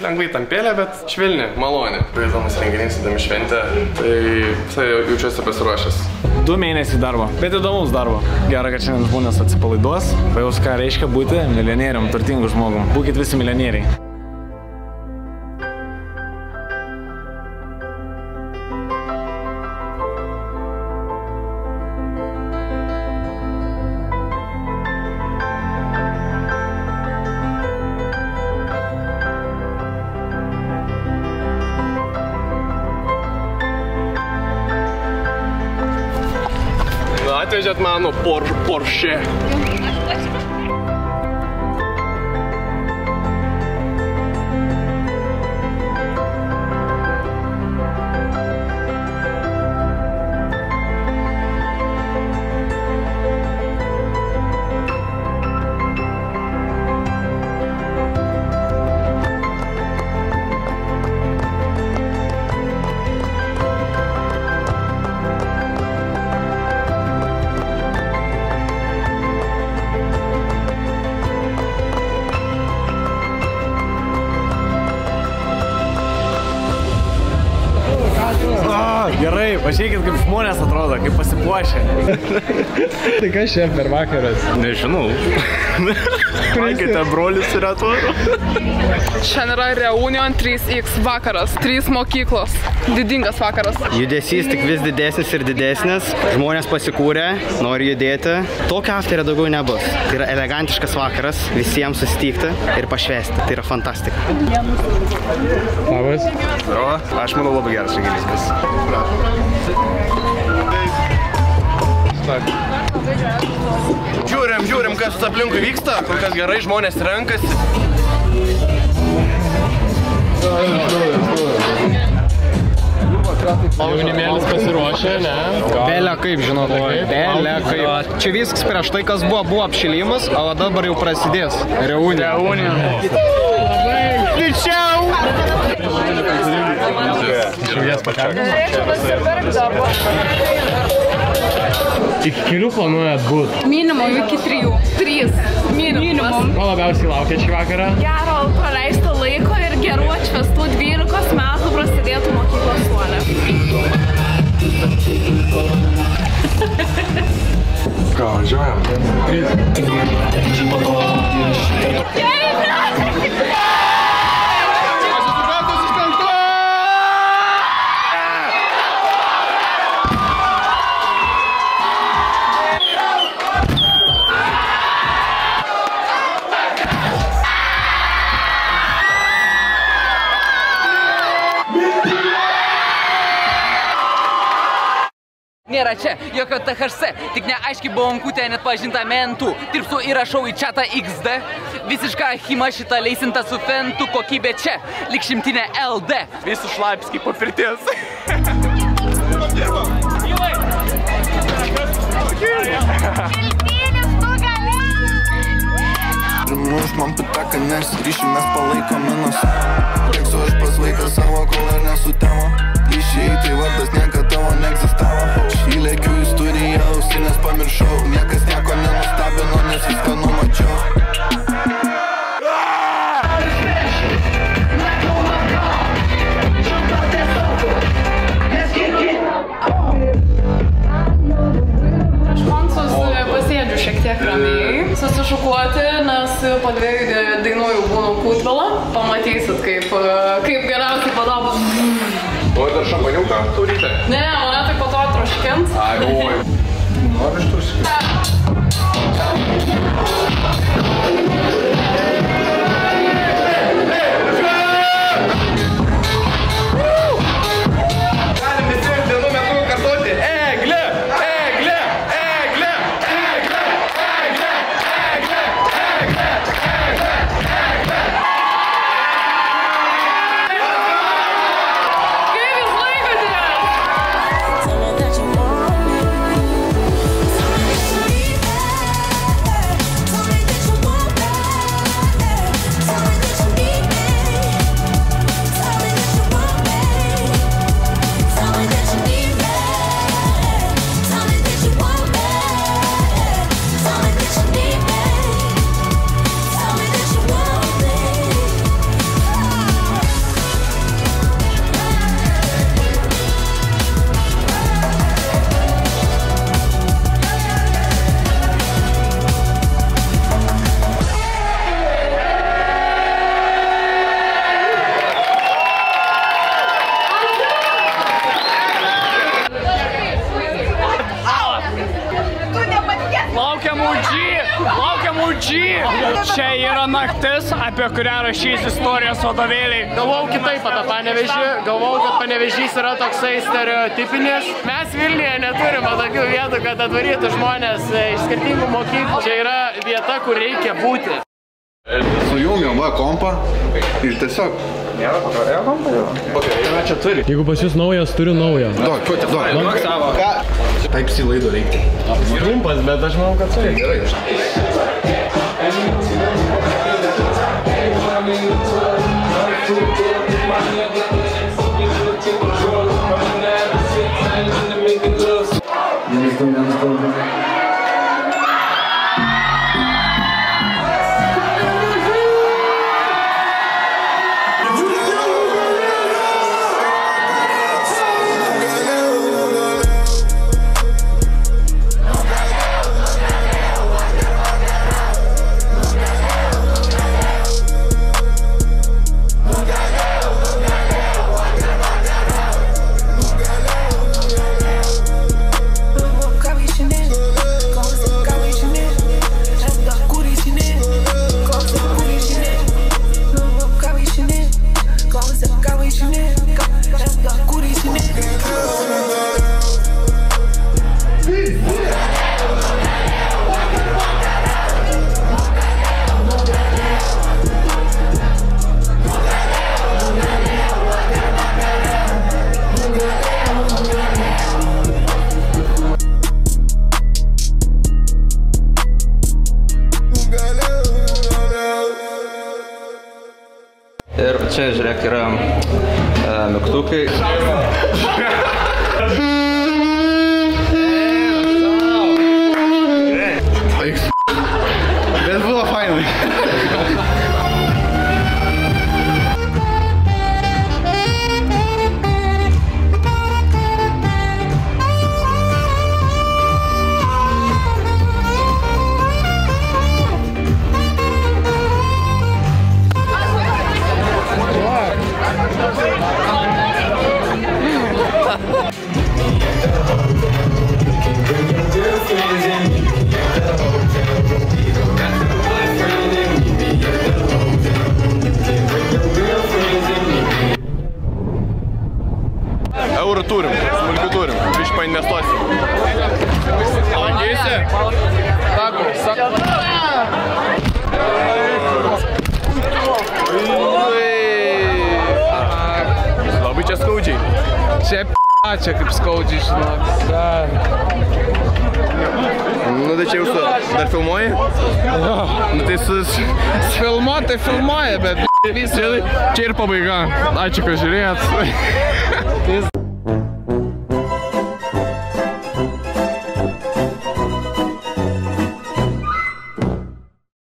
lengvai tampėlė, bet švilni, malonė. Įdomus renginys, įdomi šventė, tai visai jaučiuosi pasiruošęs. 2 mėnesiai darbo, bet įdomus darbo. Gera, kad šiandien žmonės atsipalaiduos, pajaus, ką reiškia būti milijonierium, turtingų žmogum. Būkit visi milijonieriai. Atvežėt mano Porsche. Gerai, pažiūrėkit, kaip žmonės atrodo, kaip pasipuošė. Tai kas čia per vakaras? Nežinau. Paikite, brolis yra atrodo. Šiandien yra Reunion 3X vakaras, 3 mokyklos. Didingas vakaras. Judesys tik vis didesnis ir didesnis. Žmonės pasikūrė, nori judėti. Tokio afterio daugiau nebus. Tai yra elegantiškas vakaras, visiems susitikti ir pašvęsti. Tai yra fantastika. Labas. O, aš manau labai geras renginys. Žiūrim, kas aplinkui vyksta, kol kas gerai, žmonės renkasi. Jaunimėlis pasiruošė, ne? Belė kaip, žinot, belė kaip. Čia viskas prieš tai, kas buvo apšilimas, o dabar jau prasidės. Reunion. Didžiau! Šiaujas pakalbino? Iki kelių planuojat būt? Minimum iki 3. 3. Minimum. Ko labiausiai laukia šį vakarą? Gero praleisto laiko ir gerų atšvestų 12 metų prasidėtų mokyklos suolė. Ką, važiuojam? Nėra čia jokio THC, tik neaiškiai bonkutė net pažinta mentų. Tirpstu įrašau į chatą XD. Visiška hima šitą leisinta su fentų, kokybė čia, lyg šimtinė LD. Visi šlapis kaip po pirties. Man pitaka nesiryšiu, mes palaikom minus. Liksiu aš pas vaiką savo, kol ir nesutemo. Išėjai, tai vardas niekada tavo neegzistavo. Įlėkiu į studiją, ausinės pamiršau. Niekas nieko nenustabino, nes viską numačiau. Pasėdžiu šiek tiek ramiai, susišukuoti, nes po 2 dainų jau būnu kūtvelą. Pamatysit, kaip geriausiai padabo. O dar šampaniuką turite? Ne, mane tai po to troškint. Ai, oi. Nori ištroškint? Galim visi vienu metu kartoti. Eglė! Eglė! Eglė! Eglė! Eglė! Eglė! Eglė! Eglė! Kaip jūs laikotės? Čia yra naktis, apie kurią rašys istorijos vadovėliai. Galvau kitaip apie Panevėžį, galvau, kad Panevėžys yra toksai stereotipinis. Mes Vilniuje neturime tokių vietų, kad atvarytų žmonės iš skirtingų mokyklų. Čia yra vieta, kur reikia būti. Sujungiam va kompą ir tiesiog... Čia turi. Jeigu pas jūs naujas, turiu naują. Duok. Taip silaido reikia. Trumpas, bet aš manau, kad turi. Ir čia, žiūrėk, yra mygtukai. Bet buvo fainai. Eurų turim, smulkių turim, iš painvestuosim. Langysi? Labai čia skaudžiai. Čia kaip skaudžiai, žinok. Nu tai čia jūsų dar filmuoji? Nu tai Filmuoja, bet čia ir pabaiga. Ačiū, kad žiūrėjot.